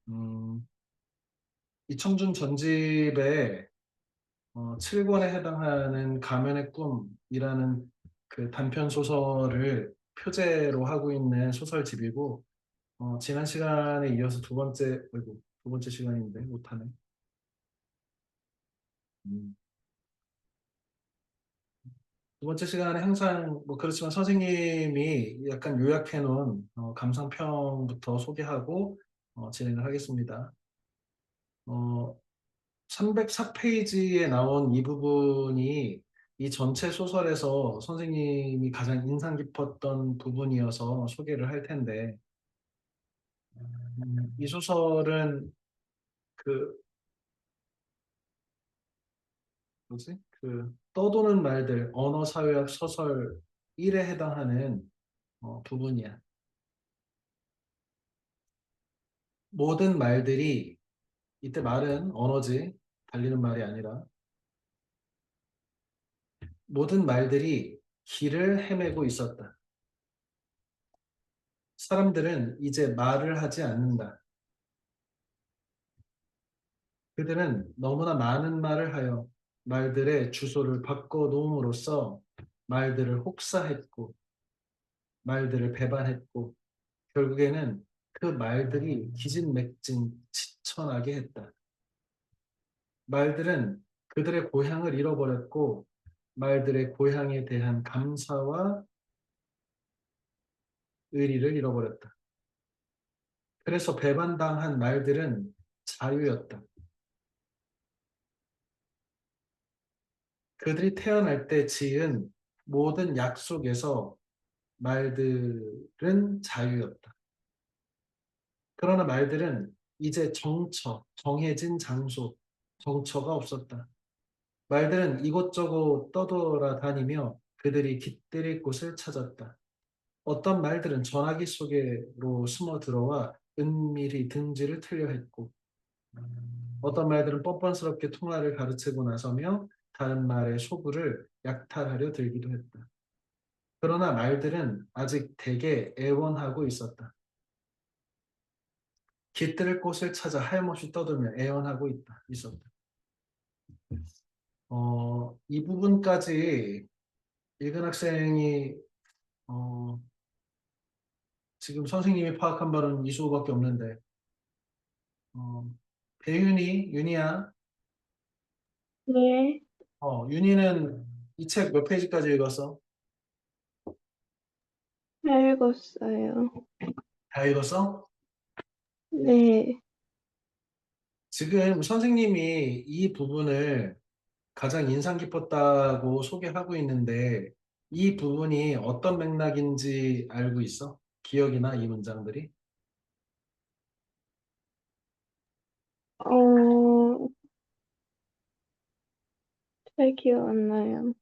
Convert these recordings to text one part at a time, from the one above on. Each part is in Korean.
음, 이청준 전집의 7권에 해당하는 가면의 꿈이라는 그 단편 소설을 표제로 하고 있는 소설집이고, 지난 시간에 이어서 두 번째 시간인데 못하네. 음, 두 번째 시간에 항상 뭐 그렇지만 선생님이 약간 요약해 놓은 감상평부터 소개하고 진행을 하겠습니다. 어, 304페이지에 나온 이 부분이 이 전체 소설에서 선생님이 가장 인상 깊었던 부분이어서 소개를 할 텐데, 이 소설은 그, 뭐지? 그 떠도는 말들, 언어사회학 소설 1에 해당하는 부분이야. 모든 말들이, 이때 말은 언어지, 달리는 말이 아니라, 모든 말들이 길을 헤매고 있었다. 사람들은 이제 말을 하지 않는다. 그들은 너무나 많은 말을 하여 말들의 주소를 바꿔 놓음으로써 말들을 혹사했고 말들을 배반했고 결국에는 그 말들이 기진맥진 지천하게 했다. 말들은 그들의 고향을 잃어버렸고 말들의 고향에 대한 감사와 의리를 잃어버렸다. 그래서 배반당한 말들은 자유였다. 그들이 태어날 때 지은 모든 약속에서 말들은 자유였다. 그러나 말들은 이제 정해진 장소, 정처가 없었다. 말들은 이곳저곳 떠돌아다니며 그들이 깃들일 곳을 찾았다. 어떤 말들은 전화기 속으로 숨어 들어와 은밀히 등지를 틀려 했고, 어떤 말들은 뻔뻔스럽게 통화를 가르치고 나서며 다른 말의 소구를 약탈하려 들기도 했다. 그러나 말들은 아직 대개 애원하고 있었다. 깃들 곳을 찾아 하염없이 떠들며 애원하고 있었다. 이 부분까지 읽은 학생이 어, 지금 선생님이 파악한 바는 이 수밖에 없는데, 어, 윤이야. 네, 윤이는 이 책 몇 페이지까지 읽었어? 잘 읽었어요. 다 읽었어? 네, 지금 선생님이 이 부분을 가장 인상 깊었다고 소개하고 있는데, 이 부분이 어떤 맥락인지 알고 있어? 기억이나 이 문장들이? 어, 잘 기억 안 나요.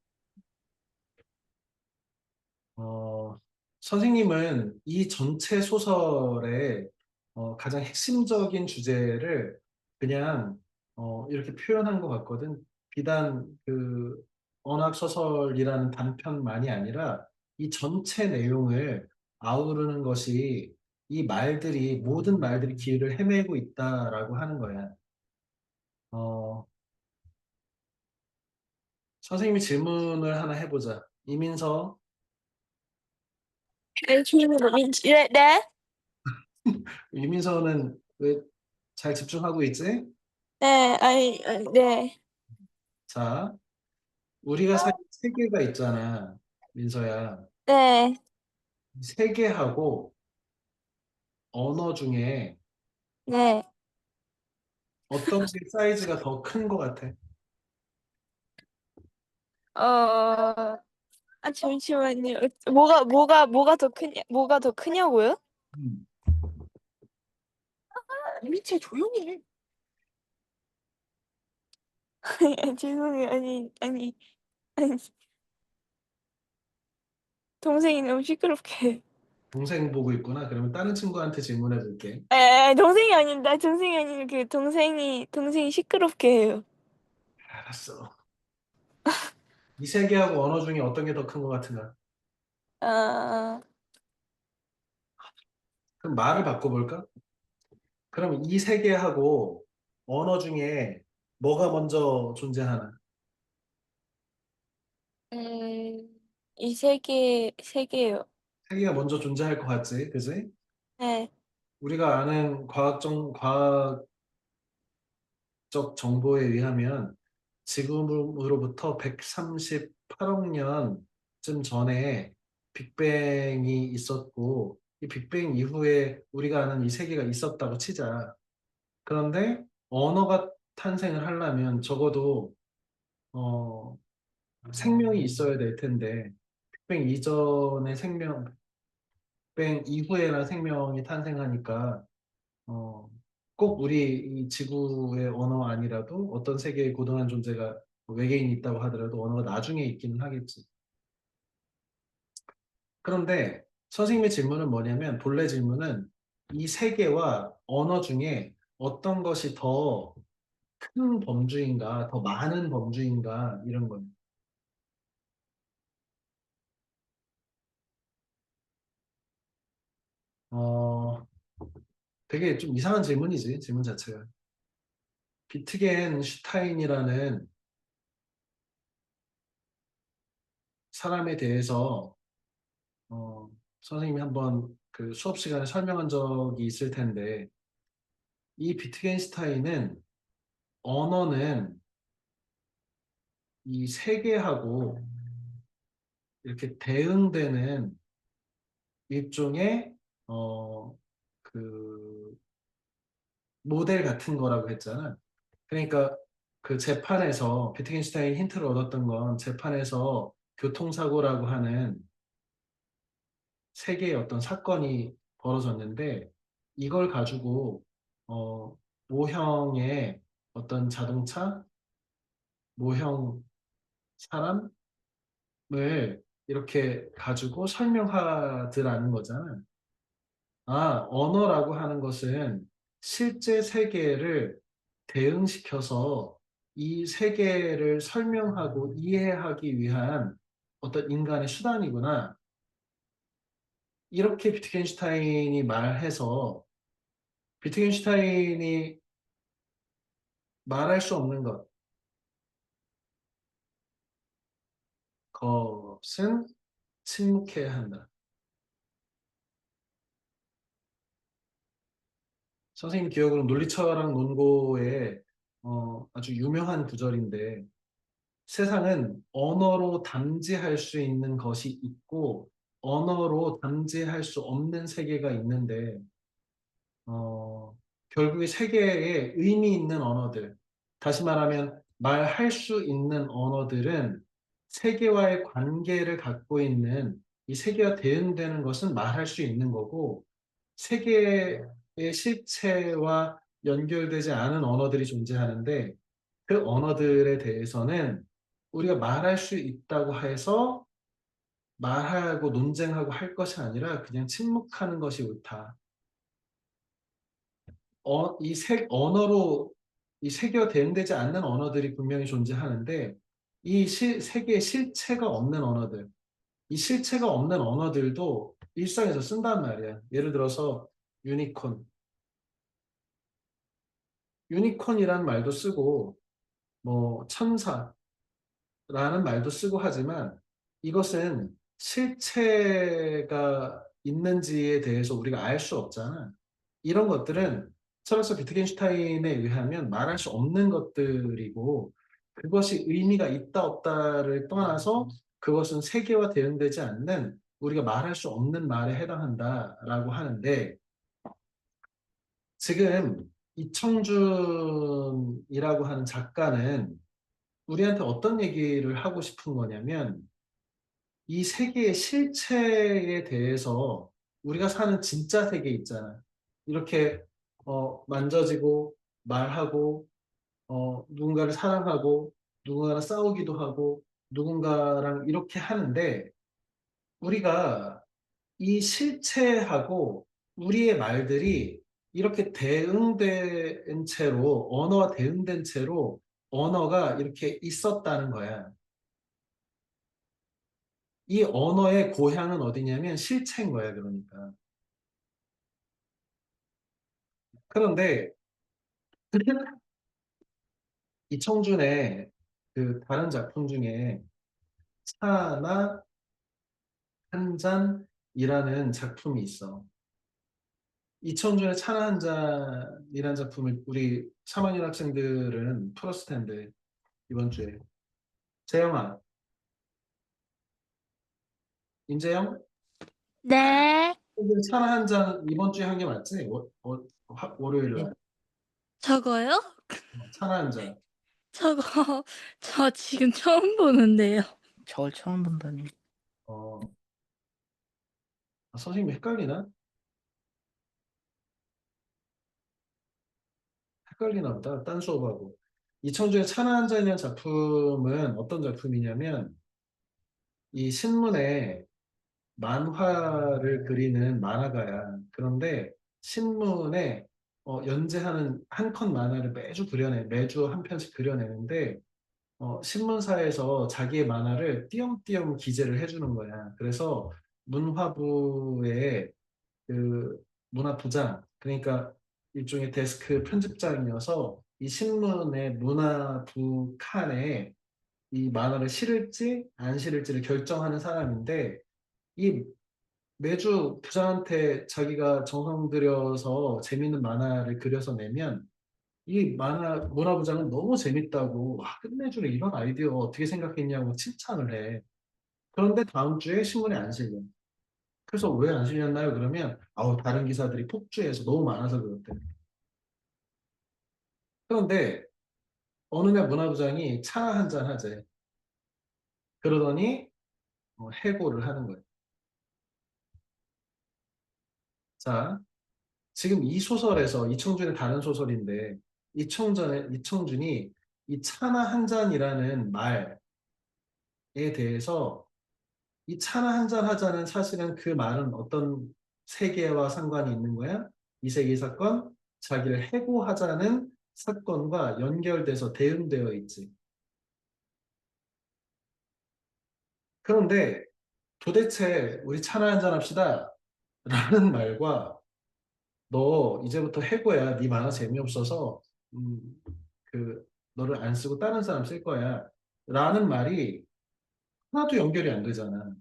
어, 선생님은 이 전체 소설의 가장 핵심적인 주제를 그냥 이렇게 표현한 것 같거든. 비단 그 언학 소설이라는 단편만이 아니라 이 전체 내용을 아우르는 것이 이 말들이 모든 말들이 길을 헤매고 있다라고 하는 거야. 어, 선생님이 질문을 하나 해보자. 이민서, 네, 네, 네, 이민서는 왜 잘 집중하고 있지? 네, 네, 자, 우리가 사실 세계가 있잖아, 민서야. 네, 세계하고 언어 중에 네. 어떤 게 사이즈가 더 큰 것 같아? 잠시만요. 뭐가 더 크냐고요? 음. 미체 조용히 해. 죄송해요. 아니, 동생이 너무 시끄럽게. 해. 동생 보고 있구나. 그러면 다른 친구한테 질문해 볼게. 동생이 아닌데, 동생이 아닌 동생이 시끄럽게 해요. 알았어. 이 세계하고 언어 중에 어떤 게 더 큰 것 같은가? 아, 그럼 말을 바꿔볼까? 그럼 이 세계하고 언어 중에 뭐가 먼저 존재하나? 이 세 개요. 세계가 먼저 존재할 것 같지, 그지? 네. 우리가 아는 과학적 정보에 의하면 지금으로부터 138억 년쯤 전에 빅뱅이 있었고, 이 빅뱅 이후에 우리가 아는 이 세계가 있었다고 치자. 그런데 언어가 탄생을 하려면 적어도 어, 생명이 있어야 될 텐데, 빅뱅 이전의 생명, 빅뱅 이후에나 생명이 탄생하니까 어, 꼭 우리 이 지구의 언어 아니라도 어떤 세계의 고등한 존재가 외계인이 있다고 하더라도 언어가 나중에 있기는 하겠지. 그런데 선생님의 질문은 뭐냐면 본래 질문은 이 세계와 언어 중에 어떤 것이 더 큰 범주인가, 더 많은 범주인가 이런 거예요. 어, 되게 좀 이상한 질문이지, 질문 자체가. 비트겐슈타인이라는 사람에 대해서 어, 선생님이 한번 그 수업 시간에 설명한 적이 있을 텐데, 이 비트겐슈타인은 언어는 이 세계하고 이렇게 대응되는 일종의 그 모델 같은 거라고 했잖아. 그러니까 그 재판에서 비트겐슈타인 힌트를 얻었던 건 재판에서 교통사고라고 하는 세계의 어떤 사건이 벌어졌는데 이걸 가지고 어, 모형의 어떤 자동차, 모형 사람을 이렇게 가지고 설명하더라는 거잖아. 아, 언어라고 하는 것은 실제 세계를 대응시켜서 이 세계를 설명하고 이해하기 위한 어떤 인간의 수단이구나. 이렇게 비트겐슈타인이 말해서 비트겐슈타인이 말할 수 없는 것은 침묵해야 한다. 선생님 기억으로 논리철학 논고에 아주 유명한 구절인데 세상은 언어로 담지할 수 있는 것이 있고 언어로 담지할 수 없는 세계가 있는데 결국에 세계에 의미 있는 언어들, 다시 말하면 말할 수 있는 언어들은 세계와의 관계를 갖고 있는 이 세계와 대응되는 것은 말할 수 있는 거고 세계의 실체와 연결되지 않은 언어들이 존재하는데 그 언어들에 대해서는 우리가 말할 수 있다고 해서 말하고 논쟁하고 할 것이 아니라 그냥 침묵하는 것이 옳다. 언어로 이 세계와 대응되지 않는 언어들이 분명히 존재하는데 이 세계에 실체가 없는 언어들, 이 실체가 없는 언어들도 일상에서 쓴단 말이야. 예를 들어서 유니콘, 유니콘이라는 말도 쓰고 뭐 천사라는 말도 쓰고 하지만 이것은 실체가 있는지에 대해서 우리가 알 수 없잖아. 이런 것들은 철학자 비트겐슈타인에 의하면 말할 수 없는 것들이고 그것이 의미가 있다 없다를 떠나서 그것은 세계와 대응되지 않는 우리가 말할 수 없는 말에 해당한다라고 하는데 지금 이청준이라고 하는 작가는 우리한테 어떤 얘기를 하고 싶은 거냐면 이 세계의 실체에 대해서 우리가 사는 진짜 세계 있잖아. 이렇게 만져지고 말하고 누군가를 사랑하고 누군가랑 싸우기도 하고 누군가랑 이렇게 하는데 우리가 이 실체하고 우리의 말들이 이렇게 대응된 채로 언어와 대응된 채로 언어가 이렇게 있었다는 거야. 이 언어의 고향은 어디냐면 실체인 거야, 그러니까. 그런데 이청준의 그 다른 작품 중에 차나 한 잔이라는 작품이 있어. 이청준의 차나 한 잔이라는 작품을 우리 3학년 학생들은 풀었을 텐데 이번 주에. 재영아, 임재영? 네. 차나 한 잔 이번 주에 한 게 맞지? 월요일 네. 날. 저거요? 차나 한 잔. 저거 저 지금 처음 보는데요. 저걸 처음 본다니. 어, 선생님이 헷갈리나? 헷갈리나 보다. 딴 수업하고. 이청준의 차나 한 잔이라는 작품은 어떤 작품이냐면 이 신문에 만화를 그리는 만화가야. 그런데 신문에 연재하는 한 컷 만화를 매주 그려내. 매주 한 편씩 그려내는데 신문사에서 자기의 만화를 띄엄띄엄 기재를 해주는 거야. 그래서 문화부의 그 문화부장, 그러니까 일종의 데스크 편집장이어서 이 신문의 문화부 칸에 이 만화를 실을지 안 실을지를 결정하는 사람인데 이 매주 부장한테 자기가 정성 들여서 재밌는 만화를 그려서 내면 이 문화부장은 너무 재밌다고 와, 끝내주는 이런 아이디어 어떻게 생각했냐고 칭찬을 해. 그런데 다음 주에 신문에 안 실려. 그래서 왜 안 실렸나요? 그러면 아우 다른 기사들이 폭주해서 너무 많아서 그렇대. 그런데 어느 날 문화부장이 차 한 잔 하재. 그러더니 해고를 하는 거예요. 자, 지금 이 소설에서 이청준의 다른 소설인데 이청준이 이 차나 한 잔이라는 말에 대해서 이 차나 한 잔 하자는 사실은 그 말은 어떤 세계와 상관이 있는 거야? 이 세계 사건, 자기를 해고하자는 사건과 연결돼서 대응되어 있지. 그런데 도대체 우리 차나 한 잔 합시다 라는 말과 너 이제부터 해고야. 네 만화 재미없어서 음, 그 너를 안 쓰고 다른 사람 쓸 거야. 라는 말이 하나도 연결이 안 되잖아.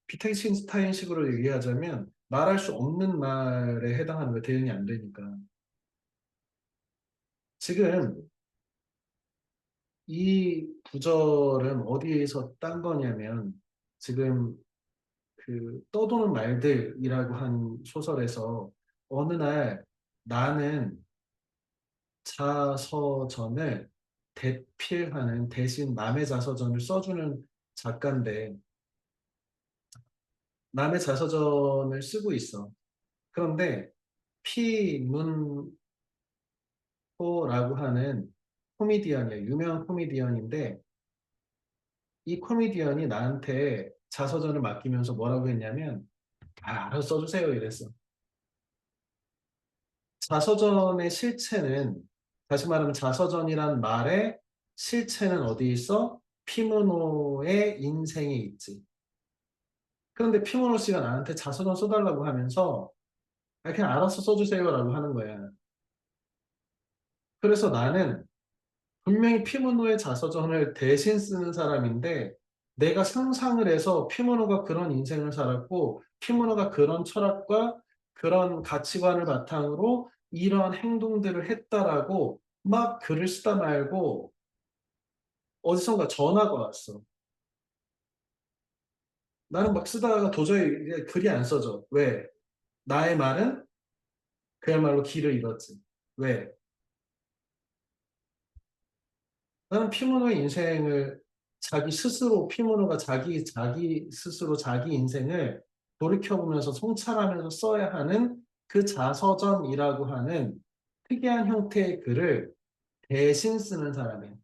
비텍신스타인식으로 얘기하자면 말할 수 없는 말에 해당하는 거 대응이 안 되니까. 지금 이 구절은 어디에서 딴 거냐면 지금 그 떠도는 말들이라고 한 소설에서 어느 날 나는 자서전을 대필하는 대신 남의 자서전을 써주는 작가인데 남의 자서전을 쓰고 있어. 그런데 피문호라고 하는 코미디언이야. 유명한 코미디언인데 이 코미디언이 나한테 자서전을 맡기면서 뭐라고 했냐면 알아서 써주세요 이랬어. 자서전의 실체는 다시 말하면 자서전이란 말의 실체는 어디 있어? 피문호의 인생에 있지. 그런데 피문호 씨가 나한테 자서전 써달라고 하면서 그냥 알아서 써주세요라고 하는 거야. 그래서 나는 분명히 피문호의 자서전을 대신 쓰는 사람인데 내가 상상을 해서 피문호가 그런 인생을 살았고 피문호가 그런 철학과 그런 가치관을 바탕으로 이런 행동들을 했다라고 막 글을 쓰다 말고 어디선가 전화가 왔어. 나는 막 쓰다가 도저히 이게 글이 안 써져. 왜? 나의 말은 그야말로 길을 잃었지. 왜? 나는 피모노의 인생을 피모노가 자기 스스로 자기 인생을 돌이켜보면서 성찰하면서 써야 하는 그 자서전이라고 하는 특이한 형태의 글을 대신 쓰는 사람이에요.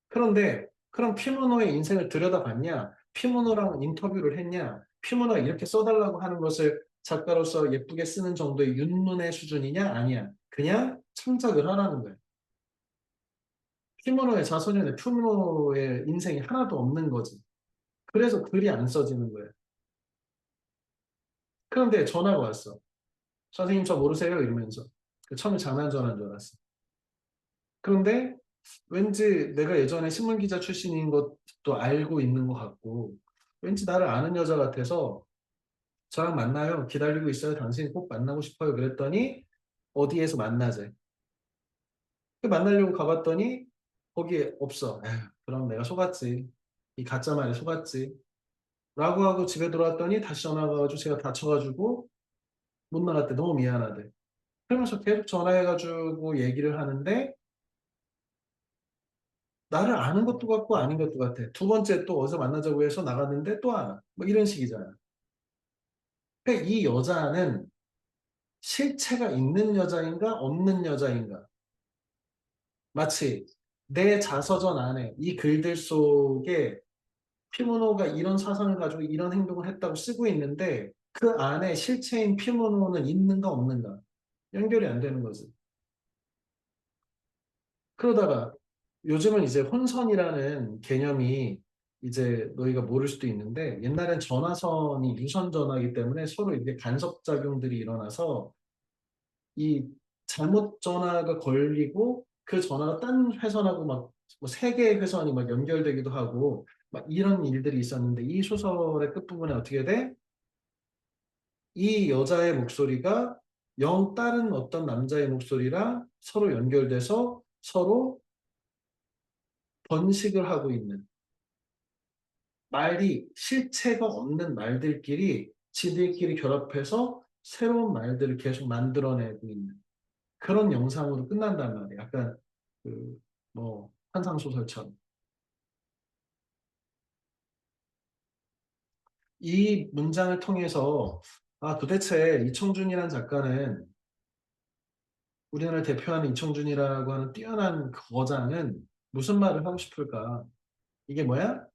그런데 그럼 피모노의 인생을 들여다봤냐? 피모노랑 인터뷰를 했냐? 피모노가 이렇게 써달라고 하는 것을 작가로서 예쁘게 쓰는 정도의 윤문의 수준이냐? 아니야. 그냥 창작을 하라는 거예요. 피모노의 자서전에 피모노의 인생이 하나도 없는 거지. 그래서 글이 안 써지는 거예요. 그런데 전화가 왔어. 선생님 저 모르세요? 이러면서. 처음에 장난 전화인 줄 알았어. 그런데 왠지 내가 예전에 신문기자 출신인 것도 알고 있는 것 같고, 왠지 나를 아는 여자 같아서 저랑 만나요. 기다리고 있어요. 당신 꼭 만나고 싶어요. 그랬더니 어디에서 만나재. 만나려고 가봤더니 거기에 없어. 에휴, 그럼 내가 속았지. 이 가짜 말에 속았지. 라고 하고 집에 들어왔더니 다시 전화가 와가지고 제가 다쳐가지고 못 나갔대. 너무 미안하대. 그러면서 계속 전화해가지고 얘기를 하는데 나를 아는 것도 같고 아닌 것도 같아. 두 번째 또 어디서 만나자고 해서 나갔는데 또 안 와. 뭐 이런 식이잖아. 그러니까 이 여자는 실체가 있는 여자인가 없는 여자인가. 마치 내 자서전 안에 이 글들 속에 피모노가 이런 사상을 가지고 이런 행동을 했다고 쓰고 있는데 그 안에 실체인 피모노는 있는가 없는가. 연결이 안 되는 거지. 그러다가 요즘은 이제 혼선이라는 개념이 이제 너희가 모를 수도 있는데 옛날엔 전화선이 유선 전화이기 때문에 서로 이게 간섭작용들이 일어나서 이 잘못 전화가 걸리고 그 전화가 딴 회선하고 막 뭐 세 개의 회선이 막 연결되기도 하고 막 이런 일들이 있었는데 이 소설의 끝부분에 어떻게 돼? 이 여자의 목소리가 영 다른 어떤 남자의 목소리랑 서로 연결돼서 서로 번식을 하고 있는 말이 실체가 없는 말들끼리 지들끼리 결합해서 새로운 말들을 계속 만들어내고 있는 그런 영상으로 끝난단 말이에요. 약간 그 뭐 환상소설처럼. 이 문장을 통해서 아 도대체 이청준이라는 작가는 우리나라를 대표하는 이청준이라고 하는 뛰어난 거장은 무슨 말을 하고 싶을까? 이게 뭐야?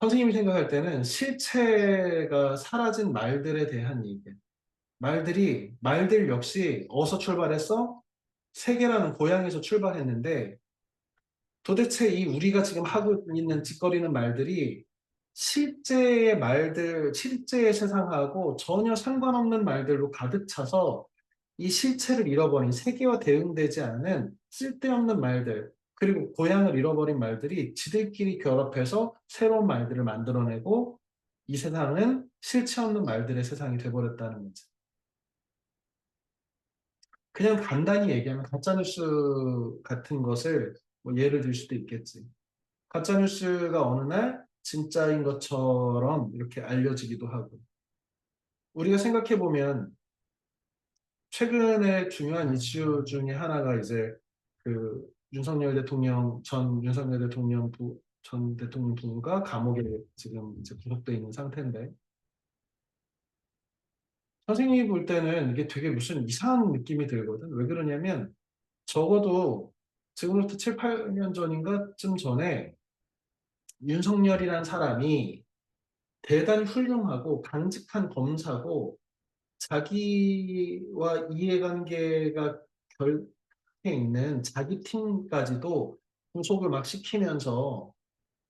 선생님이 생각할 때는 실체가 사라진 말들에 대한 얘기야. 말들 역시 어디서 출발했어? 세계라는 고향에서 출발했는데 도대체 이 우리가 지금 하고 있는 짓거리는 말들이 실제의 말들, 실제의 세상하고 전혀 상관없는 말들로 가득 차서 이 실체를 잃어버린 세계와 대응되지 않는 쓸데없는 말들, 그리고 고향을 잃어버린 말들이 지들끼리 결합해서 새로운 말들을 만들어내고 이 세상은 실체 없는 말들의 세상이 돼버렸다는 거지. 그냥 간단히 얘기하면 가짜뉴스 같은 것을 뭐 예를 들 수도 있겠지. 가짜뉴스가 어느 날 진짜인 것처럼 이렇게 알려지기도 하고. 우리가 생각해보면 최근에 중요한 이슈 중에 하나가 이제 그 전 윤석열 대통령 전 대통령 부부가 감옥에 지금 이제 구속돼 있는 상태인데 선생님이 볼 때는 이게 되게 무슨 이상한 느낌이 들거든. 왜 그러냐면 적어도 지금부터 7, 8년 전인가쯤 전에 윤석열이라는 사람이 대단히 훌륭하고 강직한 검사고 자기와 이해관계가 결해 있는 자기 팀까지도 구속을 막 시키면서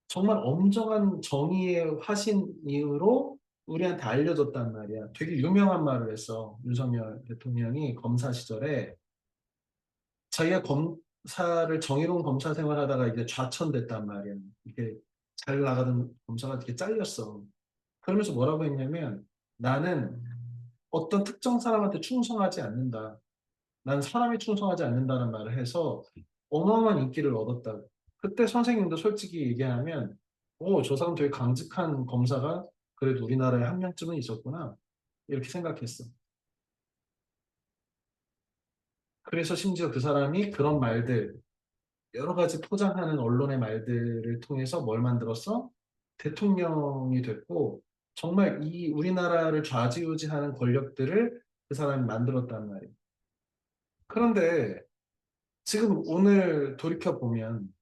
정말 엄정한 정의의 화신으로 우리한테 알려줬단 말이야. 되게 유명한 말을 했어. 윤석열 대통령이 검사 시절에 자기가 검사를 정의로운 검사 생활하다가 이게 좌천됐단 말이야. 이게 잘 나가던 검사가 이렇게 잘렸어. 그러면서 뭐라고 했냐면 나는 어떤 특정 사람한테 충성하지 않는다. 난 사람이 충성하지 않는다는 말을 해서 어마어마한 인기를 얻었다고. 그때 선생님도 솔직히 얘기하면 저 사람 되게 강직한 검사가 그래도 우리나라에 한 명쯤은 있었구나. 이렇게 생각했어. 그래서 심지어 그 사람이 그런 말들, 여러 가지 포장하는 언론의 말들을 통해서 뭘 만들었어? 대통령이 됐고, 정말 이 우리나라를 좌지우지하는 권력들을 그 사람이 만들었단 말이에요. 그런데 지금 오늘 돌이켜보면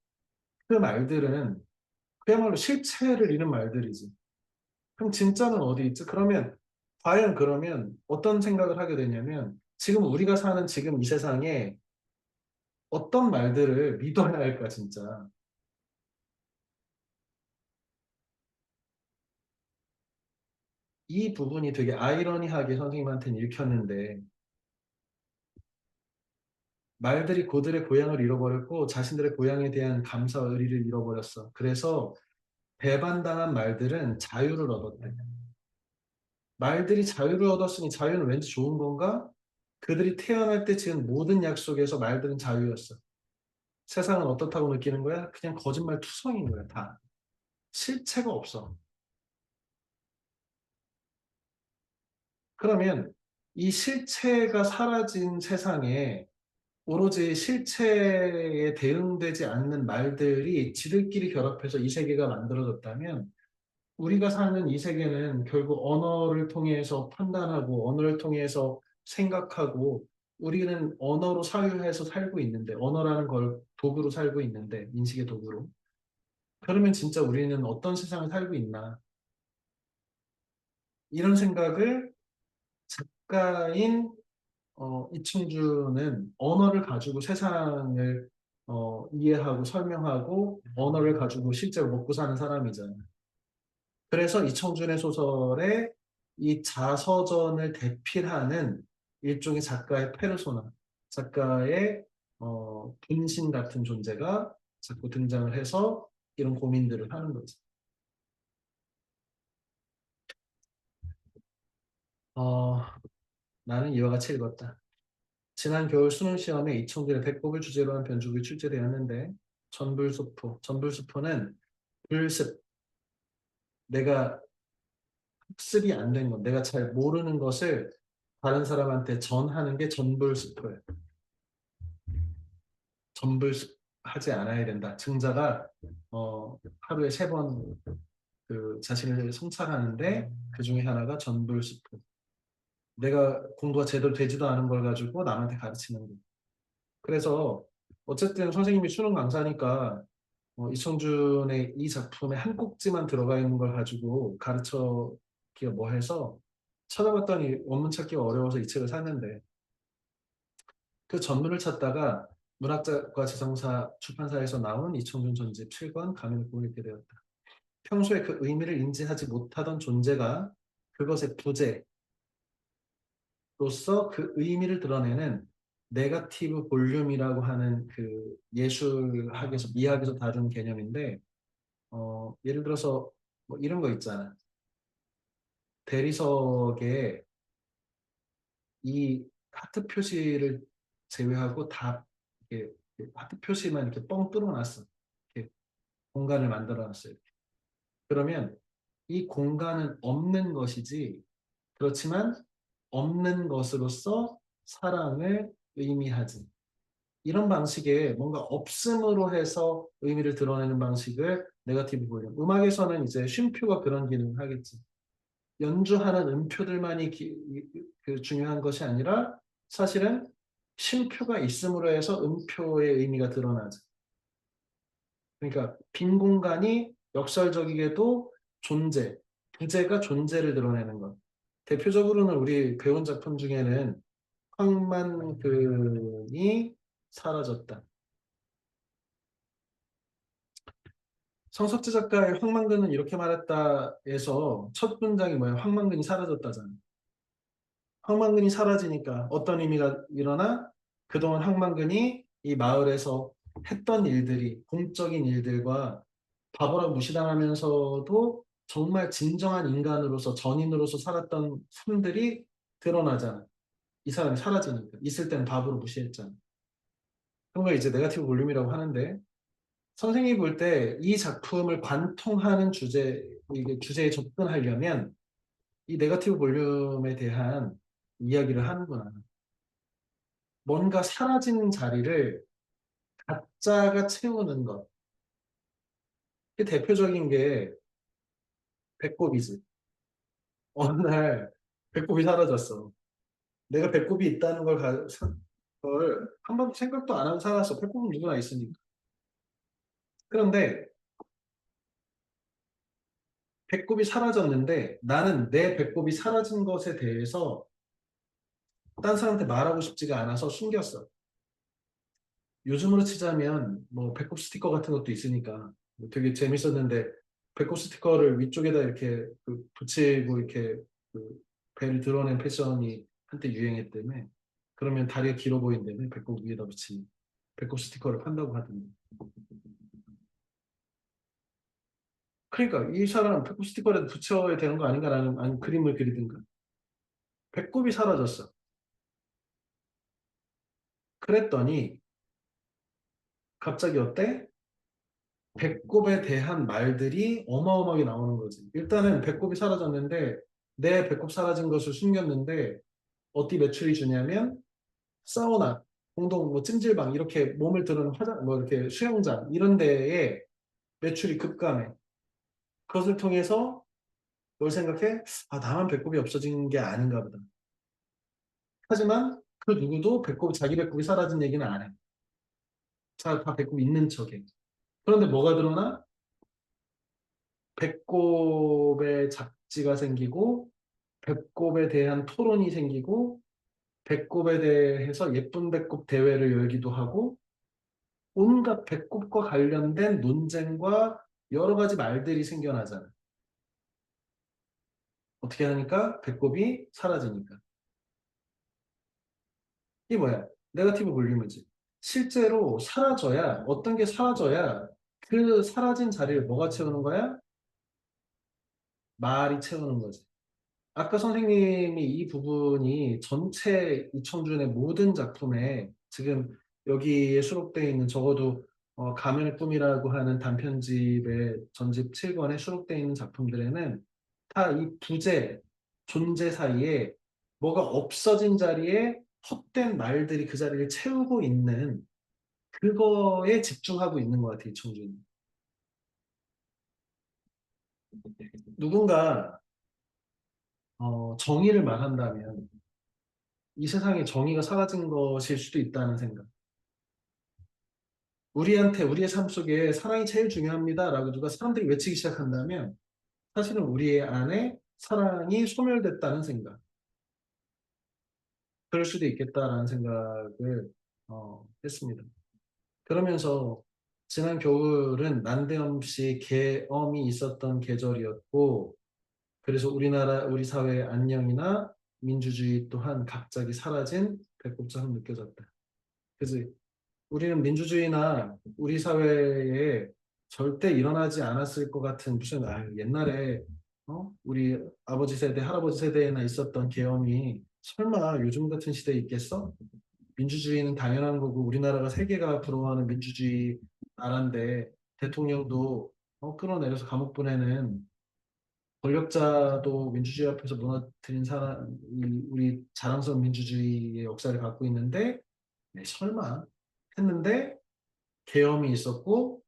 그 말들은 그야말로 실체를 잃은 말들이지. 그럼 진짜는 어디 있지? 과연 그러면 어떤 생각을 하게 되냐면, 지금 우리가 사는 지금 이 세상에 어떤 말들을 믿어야 할까, 진짜. 이 부분이 되게 아이러니하게 선생님한테는 읽혔는데 말들이 고들의 고향을 잃어버렸고 자신들의 고향에 대한 감사와 의리를 잃어버렸어. 그래서 배반당한 말들은 자유를 얻었대. 말들이 자유를 얻었으니 자유는 왠지 좋은 건가? 그들이 태어날 때 지은 모든 약속에서 말들은 자유였어. 세상은 어떻다고 느끼는 거야? 그냥 거짓말 투성인 거야, 다. 실체가 없어. 그러면 이 실체가 사라진 세상에 오로지 실체에 대응되지 않는 말들이 지들끼리 결합해서 이 세계가 만들어졌다면 우리가 사는 이 세계는 결국 언어를 통해서 판단하고 언어를 통해서 생각하고 우리는 언어로 사유해서 살고 있는데 언어라는 걸 도구로 살고 있는데 인식의 도구로 그러면 진짜 우리는 어떤 세상을 살고 있나 이런 생각을 작가인 이충주는 언어를 가지고 세상을 이해하고 설명하고 언어를 가지고 실제로 먹고 사는 사람이잖아요. 그래서 이청준의 소설에 이 자서전을 대필하는 일종의 작가의 페르소나, 작가의 분신 같은 존재가 자꾸 등장을 해서 이런 고민들을 하는 거지. 어, 나는 이와 같이 읽었다. 지난 겨울 수능 시험에 이청준의 배꼽을 주제로 한 변죽이 출제되었는데 전불수포는 불습, 내가 학습이 안 된 것, 내가 잘 모르는 것을 다른 사람한테 전하는 게 전불수포예요. 전불하지 않아야 된다. 증자가 하루에 3번 그 자신을 성찰하는데 그 중에 하나가 전불수포. 내가 공부가 제대로 되지도 않은 걸 가지고 남한테 가르치는 거. 그래서 어쨌든 선생님이 수능 강사니까 이청준의 이 작품에 한 꼭지만 들어가 있는 걸 가지고 가르쳐기가 뭐 해서 찾아봤더니 원문 찾기가 어려워서 이 책을 샀는데 그 전문을 찾다가 문학자과 지성사 출판사에서 나온 이청준 전집 7권 감명을 보이게 되었다. 평소에 그 의미를 인지하지 못하던 존재가 그것의 부재로서 그 의미를 드러내는 네거티브 볼륨이라고 하는 그 예술학에서 미학에서 다룬 개념인데 예를 들어서 뭐 이런 거 있잖아. 대리석에 이 하트 표시를 제외하고 다 이렇게 하트 표시만 이렇게 뻥 뚫어놨어. 이렇게 공간을 만들어놨어요. 그러면 이 공간은 없는 것이지 그렇지만 없는 것으로서 사랑을 의미하지. 이런 방식의 뭔가 없음으로 해서 의미를 드러내는 방식을 네거티브 볼륨. 음악에서는 이제 쉼표가 그런 기능을 하겠지. 연주하는 음표들만이 그 중요한 것이 아니라 사실은 쉼표가 있음으로 해서 음표의 의미가 드러나죠. 그러니까 빈 공간이 역설적이게도 존재, 부재가 존재를 드러내는 것. 대표적으로는 우리 배운 작품 중에는 황만근이 사라졌다. 성석재 작가의 황만근은 이렇게 말했다에서 첫 문장이 뭐예요? 황만근이 사라졌다잖아. 황만근이 사라지니까 어떤 의미가 일어나? 그동안 황만근이 이 마을에서 했던 일들이 공적인 일들과 바보라고 무시당하면서도 정말 진정한 인간으로서 전인으로서 살았던 삶들이 드러나잖아. 이 사람이 사라지니까. 있을 때는 바보로 무시했잖아. 그런 걸 이제 네거티브 볼륨이라고 하는데 선생님이 볼 때 이 작품을 관통하는 이게 주제에 접근하려면 이 네거티브 볼륨에 대한 이야기를 하는구나. 뭔가 사라지는 자리를 가짜가 채우는 것. 그 대표적인 게 배꼽이지. 어느 날 배꼽이 사라졌어. 내가 배꼽이 있다는 걸 한 번도 생각도 안 하고 살았어. 배꼽은 누구나 있으니까. 그런데 배꼽이 사라졌는데 나는 내 배꼽이 사라진 것에 대해서 딴 사람한테 말하고 싶지가 않아서 숨겼어. 요즘으로 치자면 뭐 배꼽 스티커 같은 것도 있으니까 되게 재밌었는데 배꼽 스티커를 위쪽에다 이렇게 붙이고 이렇게 그 배를 드러낸 패션이 한때 유행했다며. 그러면 다리가 길어 보인다며 배꼽 위에다 붙이는 배꼽 스티커를 판다고 하던데. 그러니까 이 사람 배꼽 스티커라도 붙여야 되는 거 아닌가라는 아니 그림을 그리든가. 배꼽이 사라졌어. 그랬더니 갑자기 어때? 배꼽에 대한 말들이 어마어마하게 나오는 거지. 일단은 배꼽이 사라졌는데 내 배꼽 사라진 것을 숨겼는데 어디 매출이 주냐면 사우나, 공동 뭐 찜질방 이렇게 몸을 드는 화장 뭐 이렇게 수영장 이런 데에 매출이 급감해. 그것을 통해서 뭘 생각해? 아, 나만 배꼽이 없어진 게 아닌가 보다. 하지만 그 누구도 자기 배꼽이 사라진 얘기는 안 해. 다 배꼽 있는 척해. 그런데 뭐가 드러나? 배꼽에 잡지가 생기고 배꼽에 대한 토론이 생기고 배꼽에 대해서 예쁜 배꼽 대회를 열기도 하고 온갖 배꼽과 관련된 논쟁과 여러 가지 말들이 생겨나잖아. 어떻게 하니까? 배꼽이 사라지니까. 이게 뭐야? 네거티브 볼륨이지. 실제로 사라져야, 어떤 게 사라져야 그 사라진 자리를 뭐가 채우는 거야? 말이 채우는 거지. 아까 선생님이 이 부분이 전체 이청준의 모든 작품에 지금 여기에 수록되어 있는 적어도 가면의 꿈이라고 하는 단편집의 전집 7권에 수록되어 있는 작품들에는 다 이 부재, 존재 사이에 뭐가 없어진 자리에 헛된 말들이 그 자리를 채우고 있는 그거에 집중하고 있는 것 같아요, 이청준이. 누군가 정의를 말한다면 이 세상에 정의가 사라진 것일 수도 있다는 생각. 우리한테 우리의 삶 속에 사랑이 제일 중요합니다라고 누가 사람들이 외치기 시작한다면 사실은 우리 안에 사랑이 소멸됐다는 생각. 그럴 수도 있겠다라는 생각을 했습니다. 그러면서 지난 겨울은 난데없이 계엄이 있었던 계절이었고 그래서 우리 사회의 안녕이나 민주주의 또한 갑자기 사라진 배꼽처럼 느껴졌다. 그래서 우리는 민주주의나 우리 사회에 절대 일어나지 않았을 것 같은 무슨 옛날에 우리 아버지 세대, 할아버지 세대에나 있었던 계엄이 설마 요즘 같은 시대에 있겠어? 민주주의는 당연한 거고 우리나라가 세계가 부러워하는 민주주의 나라인데 대통령도 끌어내려서 감옥 보내는 권력자도 민주주의 앞에서 무너뜨린 사람, 우리 자랑스러운 민주주의의 역사를 갖고 있는데 네, 설마 했는데 계엄이 있었고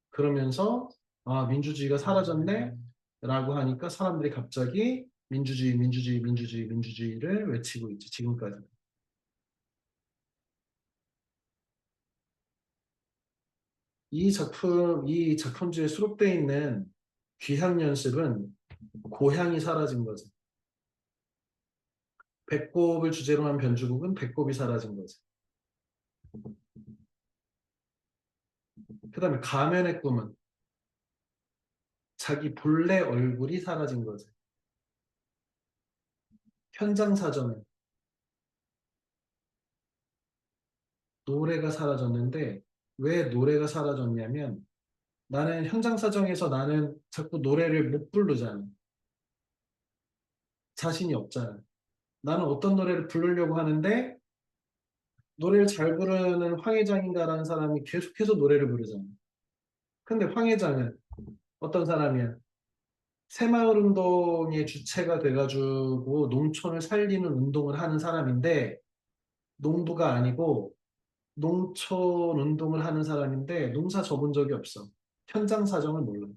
그러면서 아, 민주주의가 사라졌네 라고 하니까 사람들이 갑자기 민주주의, 민주주의, 민주주의, 민주주의를 외치고 있죠. 지금까지. 이 작품집에 수록되어 있는 귀향 연습은 고향이 사라진 거지. 배꼽을 주제로 한 변주곡은 배꼽이 사라진 거지. 그 다음에 가면의 꿈은 자기 본래 얼굴이 사라진 거지. 현장 사정은 노래가 사라졌는데 왜 노래가 사라졌냐면 나는 현장 사정에서 나는 자꾸 노래를 못 부르잖아. 자신이 없잖아. 나는 어떤 노래를 부르려고 하는데 노래를 잘 부르는 황회장인가라는 사람이 계속해서 노래를 부르잖아. 근데 황회장은 어떤 사람이야? 새마을 운동의 주체가 돼가지고 농촌을 살리는 운동을 하는 사람인데 농부가 아니고 농촌 운동을 하는 사람인데 농사 접은 적이 없어. 현장 사정을 몰라.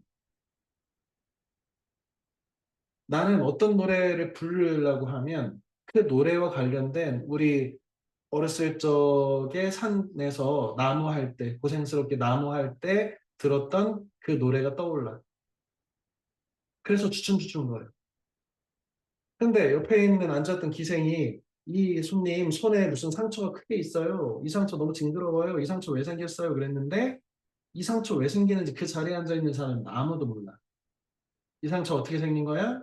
나는 어떤 노래를 부르려고 하면 그 노래와 관련된 우리 어렸을 적에 산에서 나무할 때, 고생스럽게 나무할 때 들었던 그 노래가 떠올라. 그래서 주춤주춤 거려. 근데 옆에 있는 앉았던 기생이 이 손님 손에 무슨 상처가 크게 있어요. 이 상처 너무 징그러워요. 이 상처 왜 생겼어요? 그랬는데 이 상처 왜 생기는지 그 자리에 앉아 있는 사람은 아무도 몰라. 이 상처 어떻게 생긴 거야?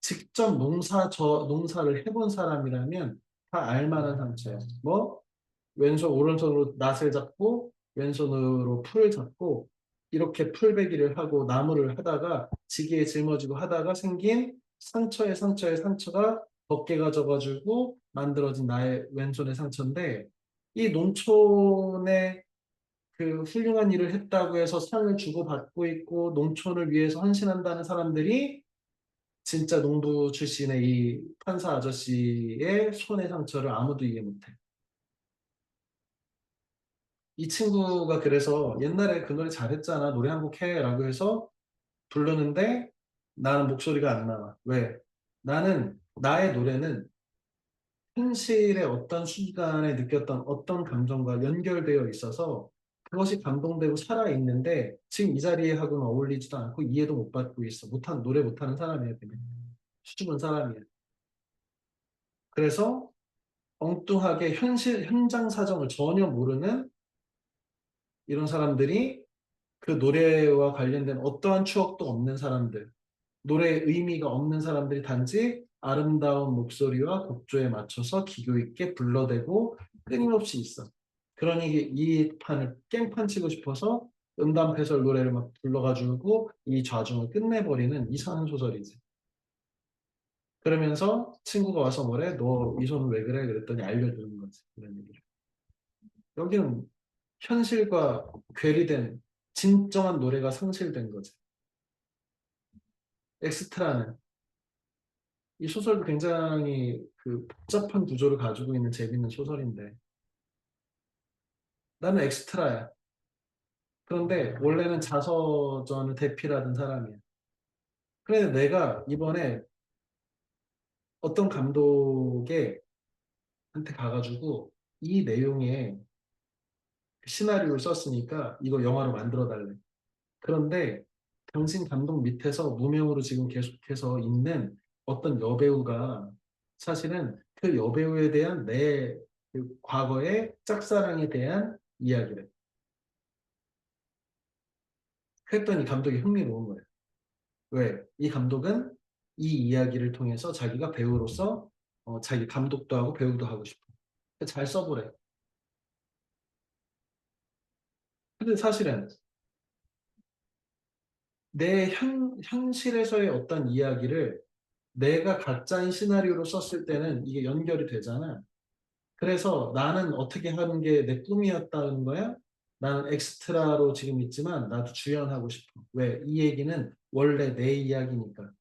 직접 농사를 해본 사람이라면 다 알만한 상처예요. 뭐 오른손으로 낫을 잡고 왼손으로 풀을 잡고 이렇게 풀베기를 하고 나무를 하다가 지게에 짊어지고 하다가 생긴 상처에 상처가 덮개가 져가지고 만들어진 나의 왼손의 상처인데 이 농촌에 그 훌륭한 일을 했다고 해서 상을 주고받고 있고 농촌을 위해서 헌신한다는 사람들이 진짜 농부 출신의 이 판사 아저씨의 손의 상처를 아무도 이해 못해. 이 친구가 그래서 옛날에 그 노래 잘했잖아. 노래 한 곡 해. 라고 해서 부르는데 나는 목소리가 안 나와. 왜? 나는 나의 노래는 현실의 어떤 순간에 느꼈던 어떤 감정과 연결되어 있어서 그것이 감동되고 살아있는데 지금 이 자리에 하고는 어울리지도 않고 이해도 못 받고 있어. 노래 못하는 사람이야. 그냥. 수줍은 사람이야. 그래서 엉뚱하게 현장 사정을 전혀 모르는 이런 사람들이 그 노래와 관련된 어떠한 추억도 없는 사람들, 노래의 의미가 없는 사람들이 단지 아름다운 목소리와 곡조에 맞춰서 기교 있게 불러대고 끊임없이 있어. 그러니 이 판을 깽판 치고 싶어서 음담패설 노래를 막 불러가지고 이 좌중을 끝내버리는 이상한 소설이지. 그러면서 친구가 와서 뭐래? 너 이 손은 왜 그래? 그랬더니 알려주는 거지. 그런 얘기를. 여기는 현실과 괴리된 진정한 노래가 상실된 거지. 엑스트라는 이 소설도 굉장히 그 복잡한 구조를 가지고 있는 재밌는 소설인데 나는 엑스트라야. 그런데 원래는 자서전을 대필하던 사람이야. 그런데 내가 이번에 어떤 감독의 한테 가가지고 이 내용의 시나리오를 썼으니까 이거 영화로 만들어 달래. 그런데 당신 감독 밑에서 무명으로 지금 계속해서 있는 어떤 여배우가 사실은 그 여배우에 대한 내그 과거의 짝사랑에 대한 이야기를 했더니 감독이 흥미로운 거예요. 왜? 이 감독은 이 이야기를 통해서 자기가 배우로서 자기 감독도 하고 배우도 하고 싶어. 잘 써보래. 근데 사실은 내 현실에서의 어떤 이야기를 내가 가짜인 시나리오로 썼을 때는 이게 연결이 되잖아. 그래서 나는 어떻게 하는 게 내 꿈이었다는 거야? 나는 엑스트라로 지금 있지만 나도 주연하고 싶어. 왜? 이 얘기는 원래 내 이야기니까.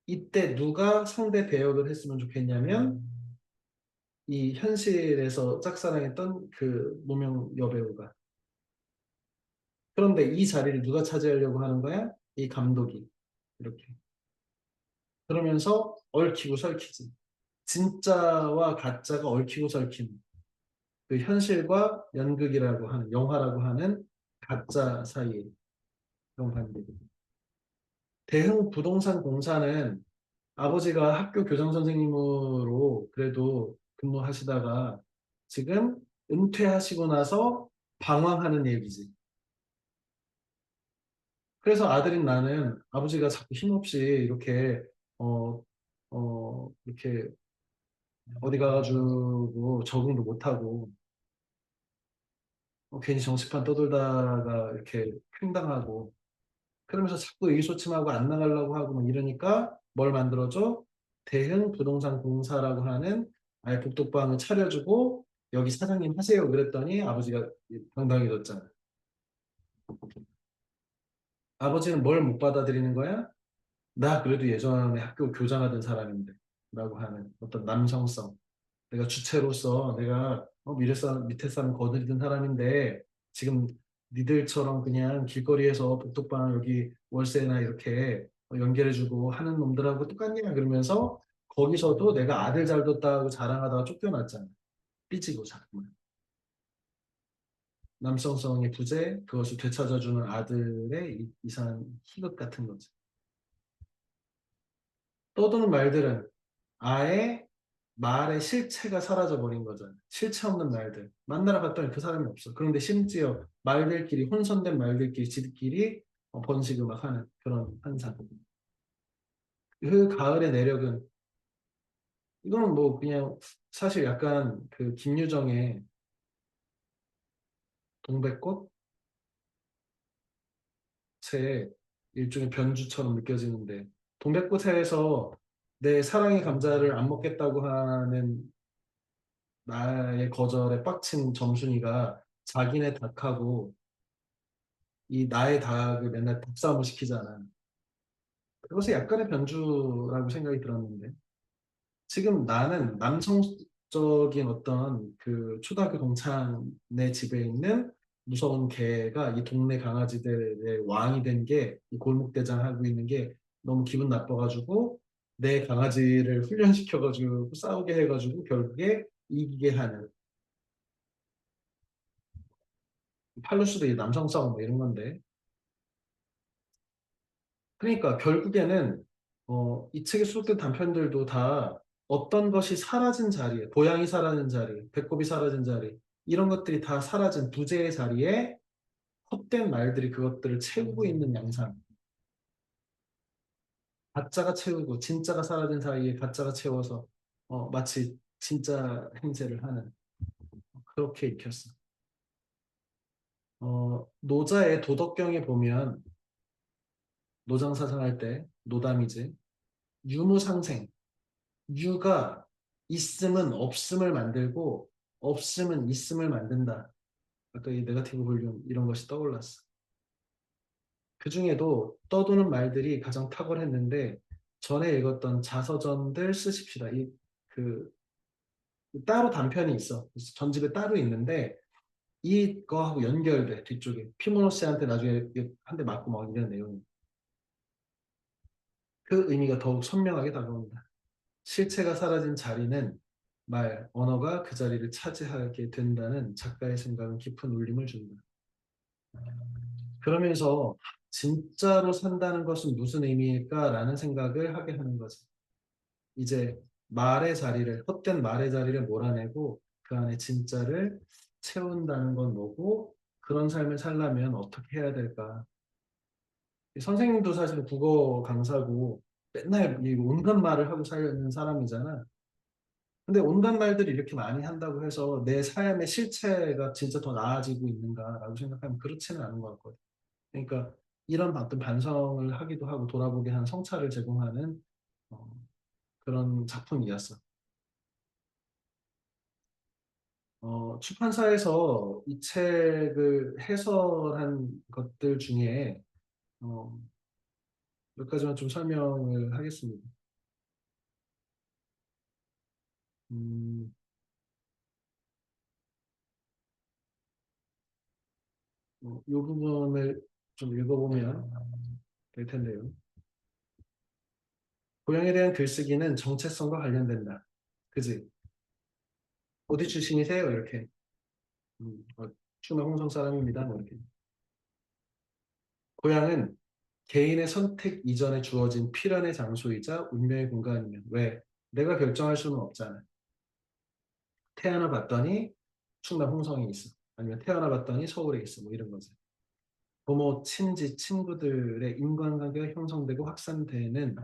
이때 누가 상대 배역을 했으면 좋겠냐면 이 현실에서 짝사랑했던 그 무명 여배우가. 그런데 이 자리를 누가 차지하려고 하는 거야? 이 감독이. 이렇게. 그러면서 얽히고 설키지. 진짜와 가짜가 얽히고 설키는 그 현실과 연극이라고 하는 영화라고 하는 가짜 사이에 그런 관계. 대흥 부동산 공사는 아버지가 학교 교장 선생님으로 그래도 근무하시다가 지금 은퇴하시고 나서 방황하는 얘기지. 그래서 아들인 나는 아버지가 자꾸 힘없이 이렇게 이렇게 어디 가가지고 적응도 못하고 괜히 정치판 떠돌다가 이렇게 횡당하고 그러면서 자꾸 의기소침하고 안 나가려고 하고 막 이러니까 뭘 만들어줘? 대흥 부동산 공사라고 하는 아예 복덕방을 차려주고 여기 사장님 하세요 그랬더니 아버지가 당당해졌잖아. 아버지는 뭘 못 받아들이는 거야? 나 그래도 예전에 학교 교장하던 사람인데 라고 하는 어떤 남성성. 내가 주체로서 내가 밑에 사람 거느리던 사람인데 지금 니들처럼 그냥 길거리에서 복덕방 여기 월세나 이렇게 연결해주고 하는 놈들하고 똑같냐 그러면서 거기서도 내가 아들 잘 뒀다고 자랑하다가 쫓겨났잖아. 삐지고 자꾸만. 남성성의 부재 그것을 되찾아주는 아들의 이상한 희극 같은 거지. 떠도는 말들은 아예 말의 실체가 사라져 버린 거잖아. 실체 없는 말들. 만나러 갔더니 그 사람이 없어. 그런데 심지어 말들끼리 혼선된 말들끼리 지들끼리 번식을 막 하는 그런 현상. 그 가을의 내력은 이거는 뭐 그냥 사실 약간 그 김유정의 동백꽃의 일종의 변주처럼 느껴지는데 동백꽃에서 내 사랑의 감자를 안 먹겠다고 하는 나의 거절에 빡친 점순이가 자기네 닭하고 이 나의 닭을 맨날 닭싸움을 시키잖아. 그것이 약간의 변주라고 생각이 들었는데 지금 나는 남성적인 어떤 그 초등학교 동창네 집에 있는 무서운 개가 이 동네 강아지들의 왕이 된 게 이 골목대장 하고 있는 게 너무 기분 나빠가지고 내 강아지를 훈련시켜가지고 싸우게 해가지고 결국에 이기게 하는 팔로스도 이 남성 싸움 뭐 이런 건데 그러니까 결국에는 이 책에 수록된 단편들도 다 어떤 것이 사라진 자리에, 고양이 사라진 자리, 배꼽이 사라진 자리, 이런 것들이 다 사라진 부재의 자리에 헛된 말들이 그것들을 채우고 있는 양상. 가짜가 채우고 진짜가 사라진 사이에 가짜가 채워서 마치 진짜 행세를 하는 그렇게 익혔어. 노자의 도덕경에 보면 노장사상할 때 노담이지 유무상생 유가 있음은 없음을 만들고 없음은 있음을 만든다. 아까 이 네거티브 볼륨 이런 것이 떠올랐어. 그 중에도 떠도는 말들이 가장 탁월했는데 전에 읽었던 자서전들 쓰십시다. 그 따로 단편이 있어. 전집에 따로 있는데 이거하고 연결돼 뒤쪽에 피모노스한테 나중에 한 대 맞고 막 이런 내용이 그 의미가 더욱 선명하게 다가온다. 실체가 사라진 자리는 언어가 그 자리를 차지하게 된다는 작가의 생각은 깊은 울림을 준다. 그러면서 진짜로 산다는 것은 무슨 의미일까라는 생각을 하게 하는 거지. 이제 헛된 말의 자리를 몰아내고 그 안에 진짜를 채운다는 건 뭐고 그런 삶을 살려면 어떻게 해야 될까? 선생님도 사실 국어 강사고 맨날 이 온갖 말을 하고 살는 사람이잖아. 근데 온갖 말들이 이렇게 많이 한다고 해서 내 삶의 실체가 진짜 더 나아지고 있는가라고 생각하면 그렇지는 않은 것 같거든. 그러니까 이런 어떤 반성을 하기도 하고 돌아보게 한 성찰을 제공하는 어, 그런 작품이었어. 출판사에서 이 책을 해설한 것들 중에 어, 몇 가지만 좀 설명을 하겠습니다. 이 부분을 좀 읽어보면 될 텐데요. 고향에 대한 글쓰기는 정체성과 관련된다. 그지? 어디 출신이세요? 이렇게. 충남 홍성 사람입니다. 뭐 이렇게. 고향은 개인의 선택 이전에 주어진 필연의 장소이자 운명의 공간이면 왜? 내가 결정할 수는 없잖아. 태어나 봤더니 충남 홍성에 있어. 아니면 태어나 봤더니 서울에 있어. 뭐 이런 거지. 부모, 친지, 친구들의 인간관계가 형성되고 확산되는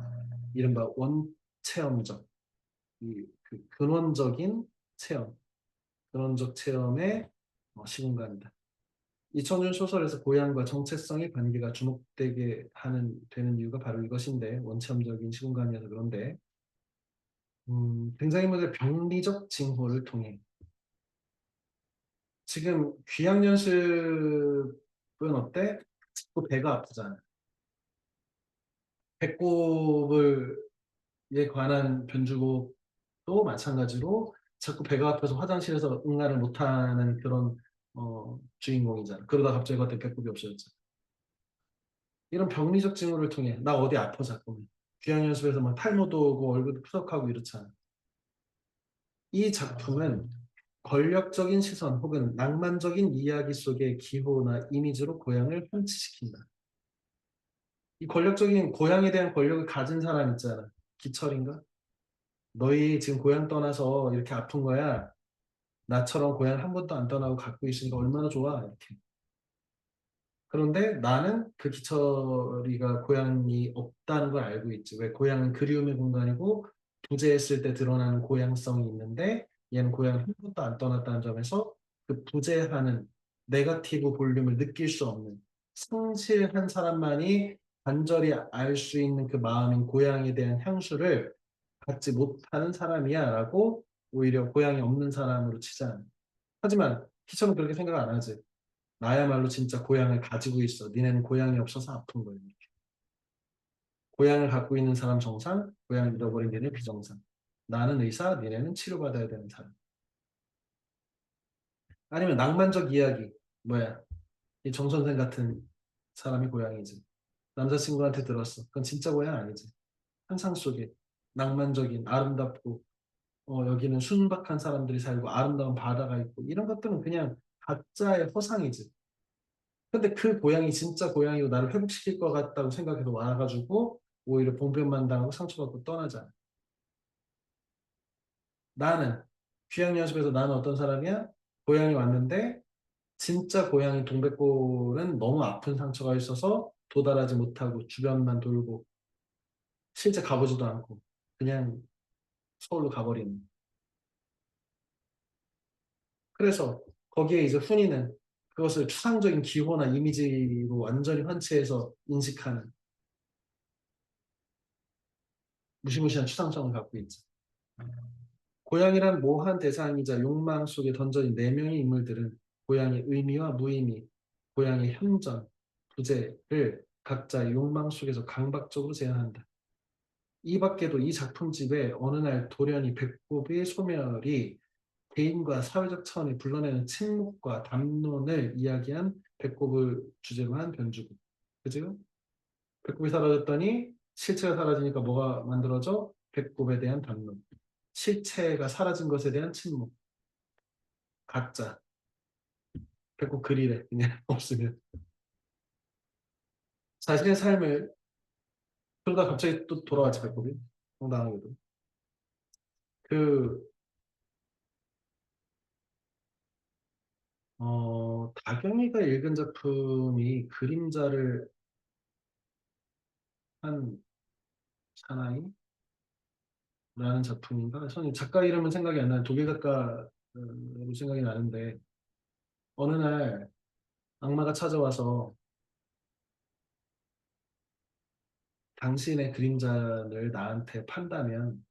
이른바 원체험적, 그 근원적인 체험, 근원적 체험의 시공간이다. 이천준 소설에서 고향과 정체성의 관계가 주목되게 되는 이유가 바로 이것인데, 원체험적인 시공간이어서 그런데, 등장인물의 병리적 징후를 통해, 지금 귀학연습은 어때? 자꾸 배가 아프잖아. 배꼽을 에 관한 변주곡도 마찬가지로 자꾸 배가 아파서 화장실에서 응가를 못하는 그런 주인공이잖아. 그러다 갑자기 그때 배꼽이 없어졌잖아. 이런 병리적 징후를 통해 나 어디 아파 자꾸 귀향 연습에서 막 탈모도 오고 얼굴도 푸석하고 이렇잖아. 이 작품은 권력적인 시선 혹은 낭만적인 이야기 속의 기호나 이미지로 고향을 편치시킨다. 이 권력적인 고향에 대한 권력을 가진 사람 있잖아. 기철인가? 너희 지금 고향 떠나서 이렇게 아픈 거야. 나처럼 고향 한 번도 안 떠나고 갖고 있으니까 얼마나 좋아. 이렇게. 그런데 나는 그 기철이가 고향이 없다는 걸 알고 있지. 왜 고향은 그리움의 공간이고 부재했을 때 드러나는 고향성이 있는데 얘는 고향을 한 번도 안 떠났다는 점에서 그 부재하는 네거티브 볼륨을 느낄 수 없는 성실한 사람만이 간절히 알 수 있는 그 마음인 고향에 대한 향수를 갖지 못하는 사람이야 라고 오히려 고향이 없는 사람으로 치자. 하지만 희철은 그렇게 생각 안 하지. 나야말로 진짜 고향을 가지고 있어. 니네는 고향이 없어서 아픈 거예요. 고향을 갖고 있는 사람 정상, 고향을 잃어버린 걔는 비정상. 나는 의사, 니네는 치료받아야 되는 사람. 아니면 낭만적 이야기. 뭐야, 이 정 선생 같은 사람이 고향이지. 남자친구한테 들었어. 그건 진짜 고향 아니지. 환상 속에 낭만적인, 아름답고, 여기는 순박한 사람들이 살고 아름다운 바다가 있고 이런 것들은 그냥 가짜의 허상이지. 근데 그 고양이 진짜 고양이고 나를 회복시킬 것 같다고 생각해서 와가지고 오히려 봉변만 당하고 상처받고 떠나잖아. 나는 귀향 연습에서 나는 어떤 사람이야? 고향이 왔는데 진짜 고향이 동백골은 너무 아픈 상처가 있어서 도달하지 못하고 주변만 돌고 실제 가보지도 않고 그냥 서울로 가버리는. 그래서 거기에 이제 훈이는 그것을 추상적인 기호나 이미지로 완전히 환치해서 인식하는 무시무시한 추상성을 갖고 있지. 고향이란 모호한 대상이자 욕망 속에 던져진 네 명의 인물들은 고향의 의미와 무의미, 고향의 현전, 부재를 각자의 욕망 속에서 강박적으로 제안한다. 이 밖에도 이 작품집에 어느 날 돌연히 배꼽의 소멸이 개인과 사회적 차원이 불러내는 침묵과 담론을 이야기한 배꼽을 주제로 한 변주고. 그죠? 배꼽이 사라졌더니 실체가 사라지니까 뭐가 만들어져? 배꼽에 대한 담론. 실체가 사라진 것에 대한 침묵. 가짜. 배꼽 그리래. 그냥 없으면. 자신의 삶을 그러다 갑자기 또 돌아왔지 배꼽이. 황당하게도. 그 다경이가 읽은 작품이 그림자를 한 사나이라는 작품인가? 저는 작가 이름은 생각이 안 나는 독일 작가로 생각이 나는데 어느 날 악마가 찾아와서 당신의 그림자를 나한테 판다면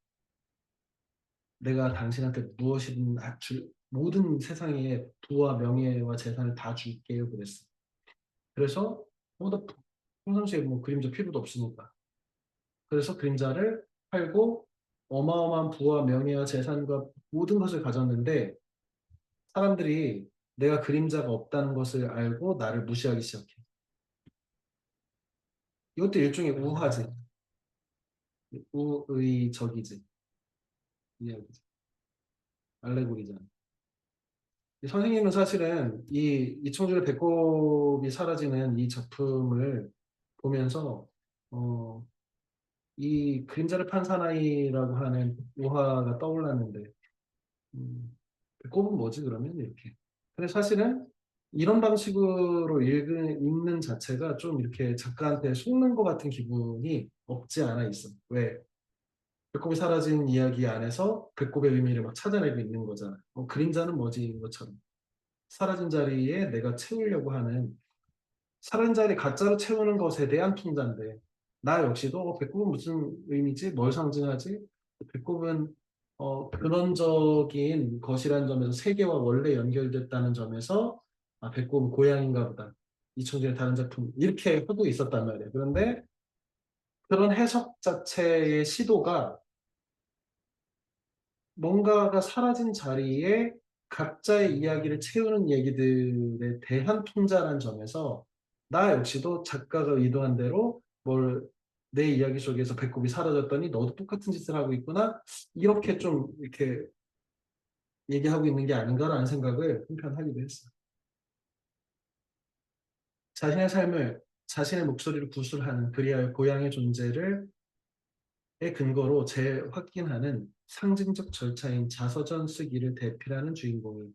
내가 당신한테 무엇이든 모든 세상의 부와 명예와 재산을 다 줄게요. 그랬어. 그래서 나 평상시에 뭐 그림자 필요도 없으니까. 그래서 그림자를 팔고 어마어마한 부와 명예와 재산과 모든 것을 가졌는데 사람들이 내가 그림자가 없다는 것을 알고 나를 무시하기 시작해. 이것도 일종의 우화지. 우의적이지. 이야기지. 알레고리잖아. 선생님은 사실은 이 이청준의 배꼽이 사라지는 이 작품을 보면서 어, 이 그림자를 판 사나이라고 하는 우화가 떠올랐는데 배꼽은 뭐지 그러면 이렇게. 근데 사실은 이런 방식으로 읽는 자체가 좀 이렇게 작가한테 속는 것 같은 기분이 없지 않아 있어. 왜? 배꼽이 사라진 이야기 안에서 배꼽의 의미를 막 찾아내고 있는 거잖아. 그림자는 뭐지? 인 것처럼. 사라진 자리에 내가 채우려고 하는 사라진 자리 가짜로 채우는 것에 대한 풍자인데 나 역시도 배꼽은 무슨 의미지? 뭘 상징하지? 배꼽은 근원적인 것이라는 점에서 세계와 원래 연결됐다는 점에서 배꼽은 고향인가 보다. 이청준의 다른 작품 이렇게 하고 있었단 말이에요. 그런데 그런 해석 자체의 시도가 뭔가가 사라진 자리에 각자의 이야기를 채우는 얘기들에 대한 통자라는 점에서 나 역시도 작가가 의도한 대로 뭘 내 이야기 속에서 배꼽이 사라졌더니 너도 똑같은 짓을 하고 있구나 이렇게 좀 이렇게 얘기하고 있는 게 아닌가라는 생각을 한편 하기도 했어. 자신의 삶을 자신의 목소리로 구술하는 그리하여 고향의 존재를 의 근거로 재확인하는 상징적 절차인 자서전 쓰기를 대필하는 주인공이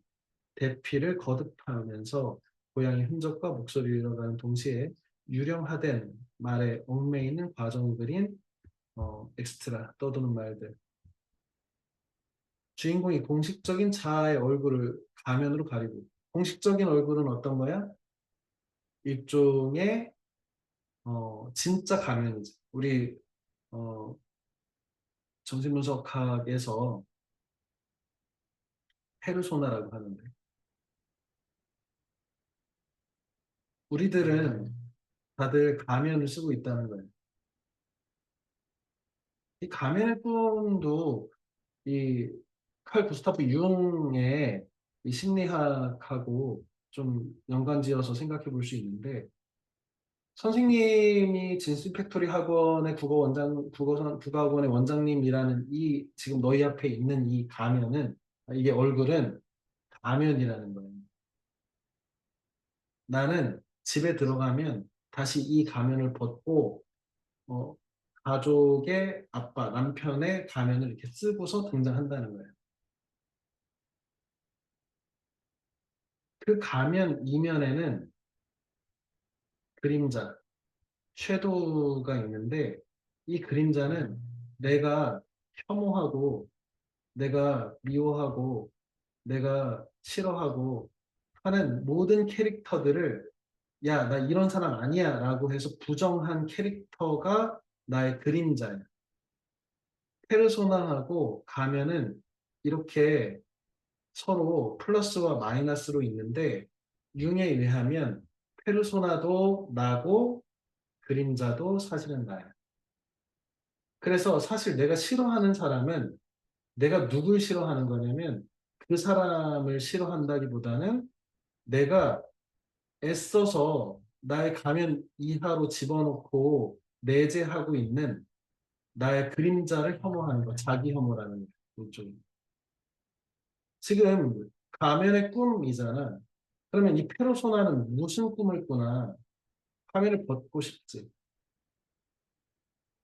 대피를 거듭하면서 고양이 흔적과 목소리를 잃어가는 동시에 유령화된 말에 얽매이는 과정을 그린 엑스트라 떠도는 말들. 주인공이 공식적인 자아의 얼굴을 가면으로 가리고 공식적인 얼굴은 어떤 거야? 일종의 진짜 가면이지. 우리 어, 정신분석학에서 페르소나라고 하는데 우리들은 다들 가면을 쓰고 있다는 거예요. 이 가면의 꿈도 이 칼 구스타프 융의 이 심리학하고 좀 연관지어서 생각해 볼 수 있는데 선생님이 진스 팩토리 학원의 국어학원의 원장님이라는 이 지금 너희 앞에 있는 이 가면은 이게 얼굴은 가면이라는 거예요. 나는 집에 들어가면 다시 이 가면을 벗고 어, 가족의 아빠, 남편의 가면을 이렇게 쓰고서 등장한다는 거예요. 그 가면 이면에는 그림자, 섀도우가 있는데 이 그림자는 내가 혐오하고 내가 미워하고 내가 싫어하고 하는 모든 캐릭터들을 야, 나 이런 사람 아니야 라고 해서 부정한 캐릭터가 나의 그림자야. 페르소나하고 가면은 이렇게 서로 플러스와 마이너스로 있는데 융에 의하면 페르소나도 나고 그림자도 사실은 나야. 그래서 사실 내가 싫어하는 사람은 내가 누굴 싫어하는 거냐면 그 사람을 싫어한다기보다는 내가 애써서 나의 가면 이하로 집어넣고 내재하고 있는 나의 그림자를 혐오하는 거, 자기 혐오라는 쪽. 지금 가면의 꿈이잖아. 그러면 이 페르소나는 무슨 꿈을 꾸나? 가면을 벗고 싶지.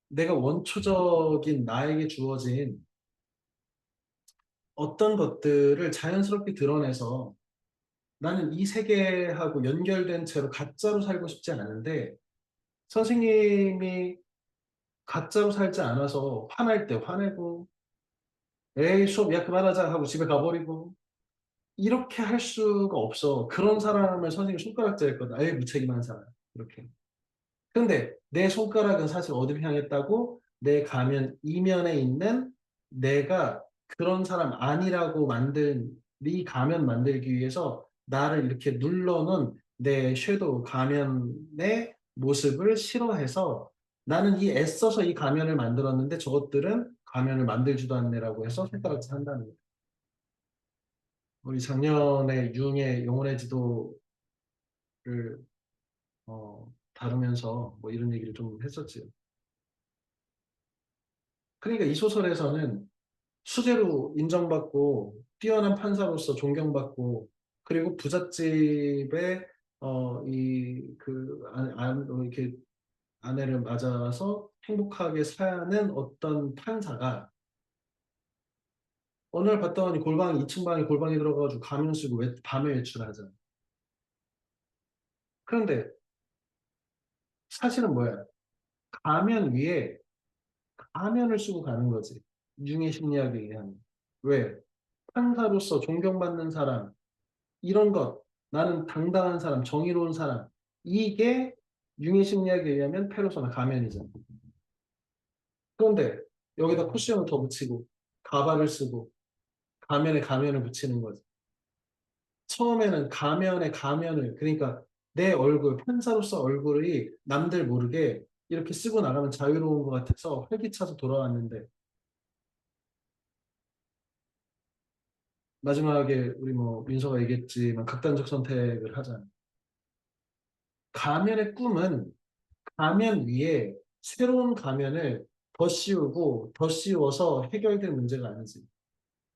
내가 원초적인 나에게 주어진 어떤 것들을 자연스럽게 드러내서 나는 이 세계하고 연결된 채로 가짜로 살고 싶지 않은데 선생님이 가짜로 살지 않아서 화날 때 화내고 에이 수업 야 그만하자 하고 집에 가버리고 이렇게 할 수가 없어. 그런 사람을 선생님이 손가락질했거든. 아예 무책임한 사람. 이렇게. 근데 내 손가락은 사실 어디를 향했다고? 내 가면 이면에 있는 내가 그런 사람 아니라고 만든 네 가면 만들기 위해서 나를 이렇게 눌러놓은 내 섀도우 가면의 모습을 싫어해서 나는 이 애써서 이 가면을 만들었는데 저것들은 가면을 만들지도 않네라고 해서 손가락질 한다는 거예요. 우리 작년에 융의 영혼의 지도를 다루면서 뭐 이런 얘기를 좀 했었지요. 그러니까 이 소설에서는 수재로 인정받고 뛰어난 판사로서 존경받고 그리고 부잣집에 이렇게 아내를 맞아서 행복하게 사는 어떤 판사가 어느 날 봤더니 골방이 2층 방에 골방에 들어가가지고 가면 쓰고 밤에 외출하잖아. 그런데 사실은 뭐야? 가면 위에 가면을 쓰고 가는 거지. 융의 심리학에 의하면. 왜? 판사로서 존경받는 사람, 이런 것, 나는 당당한 사람, 정의로운 사람, 이게 융의 심리학에 의하면 페르소나 가면이잖아. 그런데 여기다 쿠션을 더 붙이고, 가발을 쓰고, 가면에 가면을 붙이는 거지. 처음에는 가면에 가면을, 그러니까 내 얼굴, 판사로서 얼굴이 남들 모르게 이렇게 쓰고 나가면 자유로운 것 같아서 활기차서 돌아왔는데, 마지막에 우리 뭐 민서가 얘기했지만 극단적 선택을 하잖아. 가면의 꿈은 가면 위에 새로운 가면을 더 씌우고 더 씌워서 해결될 문제가 아니지.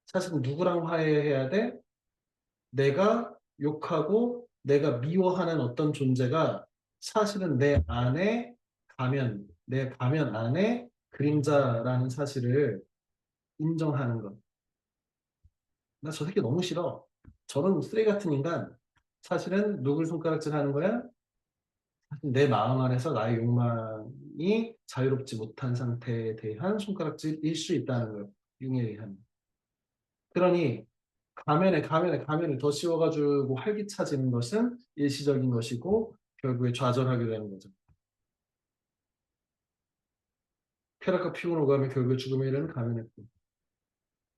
사실은 누구랑 화해해야 돼? 내가 욕하고 내가 미워하는 어떤 존재가 사실은 내 안에 가면, 내 가면 안에 그림자라는 사실을 인정하는 것. 나 저 새끼 너무 싫어. 저런 쓰레기 같은 인간 사실은 누굴 손가락질 하는 거야? 내 마음 안에서 나의 욕망이 자유롭지 못한 상태에 대한 손가락질일 수 있다는 거예요. 융에 의하면. 그러니 가면을 더 씌워가지고 활기차지는 것은 일시적인 것이고 결국에 좌절하게 되는 거죠. 쾌락과 피곤을 오가며 결국에 죽음에 이르는 가면의 꿈.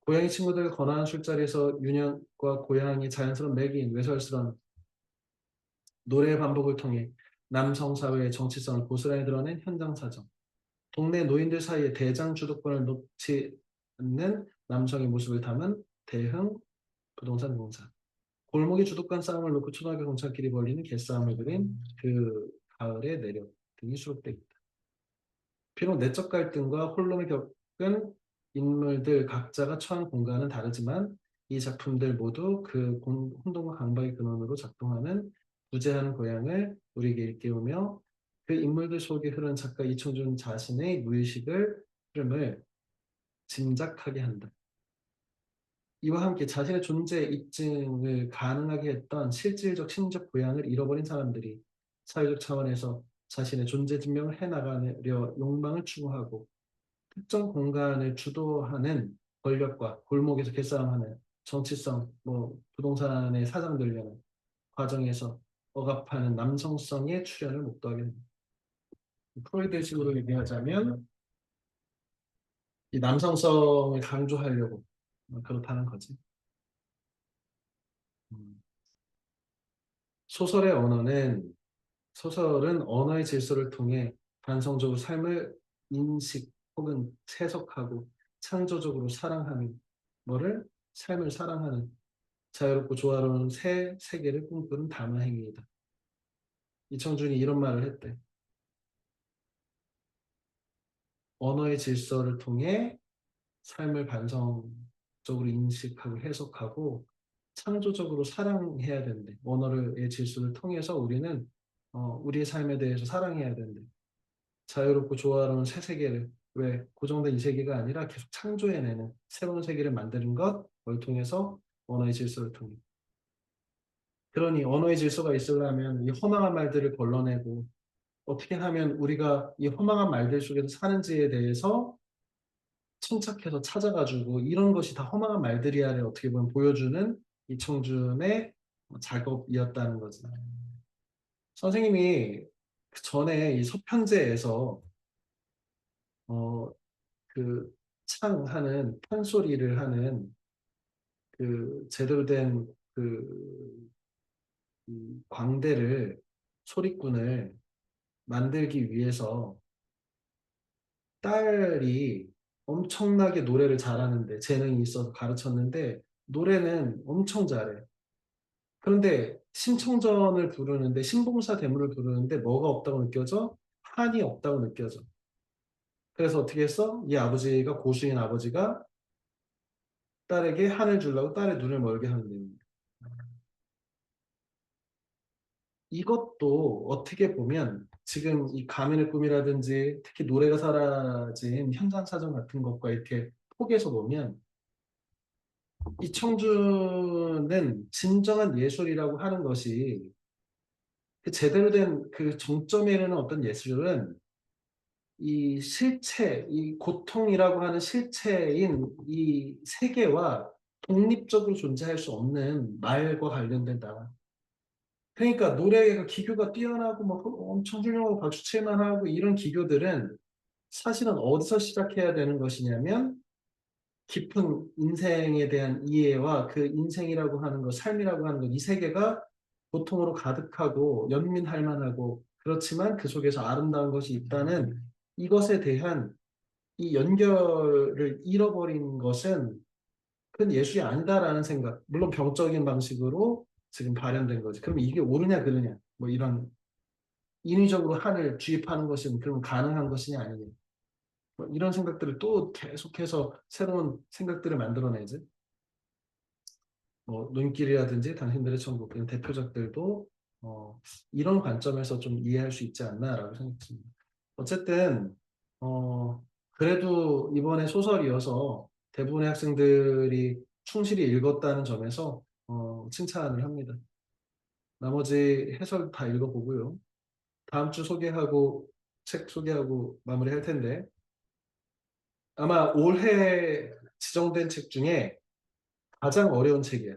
고양이 친구들 거나한 술자리에서 유년과 고양이 자연스러운 매기인 외설스러운 노래의 반복을 통해 남성 사회의 정치성을 고스란히 드러낸 현장 사정. 동네 노인들 사이에 대장 주도권을 놓지 않는 남성의 모습을 담은 대흥 부동산 공사. 골목의 주도권 싸움을 놓고 초등학교 동창끼리 벌이는 개싸움을 그린 그 가을의 내력 등이 수록되어 있다. 비록 내적 갈등과 혼돈을 겪은 인물들 각자가 처한 공간은 다르지만 이 작품들 모두 그 혼돈과 강박의 근원으로 작동하는 부재한 고향을 우리에게 일깨우며 그 인물들 속에 흐르는 작가 이청준 자신의 무의식을 흐름을 짐작하게 한다. 이와 함께 자신의 존재 입증을 가능하게 했던 실질적 심리적 고향을 잃어버린 사람들이 사회적 차원에서 자신의 존재 증명을 해나가려 욕망을 추구하고 특정 공간을 주도하는 권력과 골목에서 개싸움하는 정치성, 부동산의 사장들려는 과정에서 억압하는 남성성의 출현을 목도하게 됩니다. 프로이드식으로 얘기하자면 이 남성성을 강조하려고 그렇다는 거지. 음. 소설의 언어는 소설은 언어의 질서를 통해 반성적으로 삶을 인식 혹은 해석하고 창조적으로 사랑하는 뭐를 삶을 사랑하는 자유롭고 조화로운 새 세계를 꿈꾸는 담화 행위이다. 이청준이 이런 말을 했대. 언어의 질서를 통해 삶을 반성적으로 인식하고 해석하고 창조적으로 사랑해야 된대. 언어의 질서를 통해서 우리는 우리의 삶에 대해서 사랑해야 된대. 자유롭고 조화로운 새 세계를 왜 고정된 이 세계가 아니라 계속 창조해내는 새로운 세계를 만드는 것을 통해서 언어의 질서를 통해. 그러니 언어의 질서가 있으려면 이 허망한 말들을 걸러내고 어떻게 하면 우리가 이 허망한 말들 속에서 사는지에 대해서 침착해서 찾아가지고 이런 것이 다 허망한 말들이야를 어떻게 보면 보여주는 이청준의 작업이었다는 거지. 선생님이 그 전에 이 서편제에서 어, 그 창하는 판소리를 하는 그 제대로 된그 광대를 소리꾼을 만들기 위해서 딸이 엄청나게 노래를 잘하는데 재능이 있어서 가르쳤는데 노래는 엄청 잘해. 그런데 신청전을 부르는데 신봉사 대문을 부르는데 뭐가 없다고 느껴져? 한이 없다고 느껴져. 그래서 어떻게 했어? 이 아버지가 고수인 아버지가 딸에게 한을 주려고 딸의 눈을 멀게 하는 겁니다. 이것도 어떻게 보면 지금 이 가면의 꿈이라든지 특히 노래가 사라진 현장 사정 같은 것과 이렇게 포개서 보면 이청준은 진정한 예술이라고 하는 것이 그 제대로 된 그 정점에 이르는 어떤 예술은 이 실체, 이 고통이라고 하는 실체인 이 세계와 독립적으로 존재할 수 없는 말과 관련된다. 그러니까 노래가 기교가 뛰어나고 막 엄청 훌륭하고 박수칠만 하고 이런 기교들은 사실은 어디서 시작해야 되는 것이냐면 깊은 인생에 대한 이해와 그 인생이라고 하는 것, 삶이라고 하는 것, 이 세계가 고통으로 가득하고 연민할 만하고 그렇지만 그 속에서 아름다운 것이 있다는 이것에 대한 이 연결을 잃어버린 것은 큰 예술이 아니다라는 생각. 물론 병적인 방식으로 지금 발현된 거지. 그럼 이게 옳으냐 그르냐. 뭐 이런 인위적으로 한을 주입하는 것은 그럼 가능한 것이냐 아니냐. 뭐 이런 생각들을 또 계속해서 새로운 생각들을 만들어내지. 뭐 눈길이라든지 당신들의 천국 이런 대표작들도 이런 관점에서 좀 이해할 수 있지 않나라고 생각했습니다. 어쨌든 그래도 이번에 소설이어서 대부분의 학생들이 충실히 읽었다는 점에서 칭찬을 합니다. 나머지 해설 다 읽어보고요. 다음 주 소개하고 책 소개하고 마무리할 텐데 아마 올해 지정된 책 중에 가장 어려운 책이에요.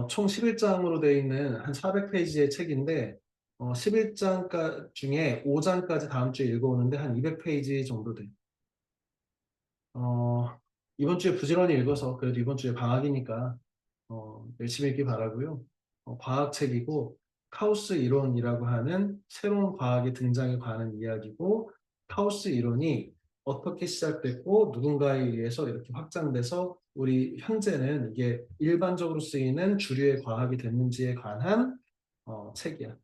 총 11장으로 되어 있는 한 400페이지의 책인데 11장 중에 5장까지 다음 주에 읽어오는데 한 200페이지 정도 돼요. 어, 이번 주에 부지런히 읽어서 그래도 이번 주에 방학이니까 열심히 읽기 바라고요. 과학책이고 카오스 이론이라고 하는 새로운 과학의 등장에 관한 이야기고 카오스 이론이 어떻게 시작됐고 누군가에 의해서 이렇게 확장돼서 우리 현재는 이게 일반적으로 쓰이는 주류의 과학이 됐는지에 관한 책이야.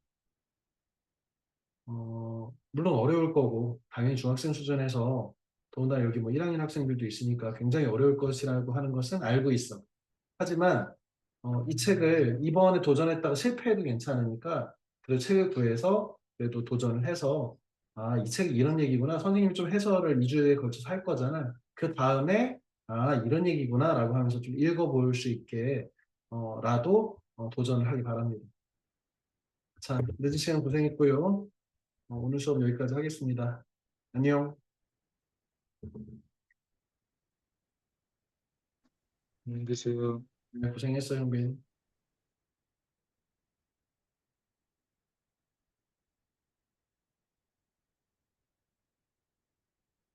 물론 어려울 거고 당연히 중학생 수준에서 더군다나 여기 뭐 1학년 학생들도 있으니까 굉장히 어려울 것이라고 하는 것은 알고 있어. 하지만 이 책을 이번에 도전했다가 실패해도 괜찮으니까 그 책을 구해서 그래도 도전을 해서 이 책이 이런 얘기구나. 선생님이 좀 해설을 2주에 걸쳐서 할 거잖아. 그 다음에 이런 얘기구나 라고 하면서 좀 읽어볼 수 있게 라도 도전을 하기 바랍니다. 자, 늦은 시간 고생했고요. 오늘 수업 여기까지 하겠습니다. 안녕. 계세요. 네, 고생했어요, 형빈.